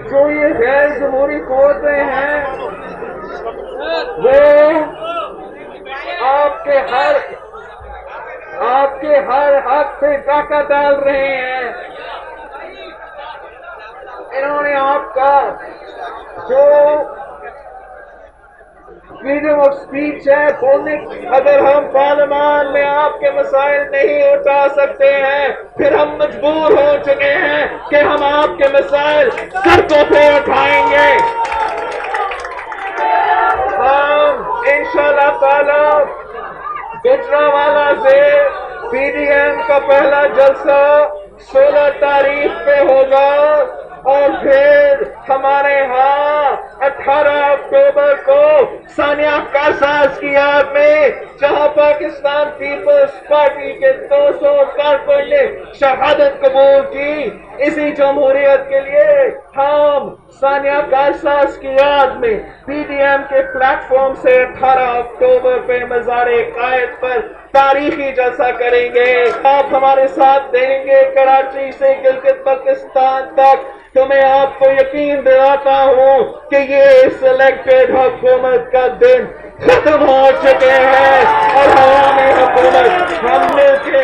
جو یہ غیر جمہوری قوتیں ہیں وہ آپ کے ہر حق پہ ڈاکہ ڈال رہے ہیں. انہوں نے آپ کا جو فریڈم آف اسپیچ ہے بولنے، اگر ہم پارلیمان میں آپ کے مسائل نہیں اٹھا سکتے ہیں پھر ہم مجبور ہو چکے ہیں کہ ہم آپ کے مسائل سڑکوں پہ اٹھائیں گے. ہم انشاءاللہ تعالی گجرانوالہ سے پی ڈی ایم کا پہلا جلسہ 16 تاریخ پہ ہوگا اور پھر ہمارے ہاں 18 اکتوبر کو ثانیہ کارساز کی یاد میں جہاں پاکستان پیپلز پارٹی کے 200 کارکن نے شہادت قبول کی، اسی جمہوریت کے لیے ہم ثانیہ کارساز کی یاد میں پی ڈی ایم کے پلیٹ فارم سے 18 اکتوبر پہ مزار قائد پر تاریخی جلسہ کریں گے. آپ ہمارے ساتھ دیں گے کراچی سے گلگت بلتستان تک. تو میں آپ کو یقین دلاتا ہوں کہ یہ سلیکٹڈ حکومت کا دن ختم ہو چکے ہیں اور عوامی حکومت ہم مل کے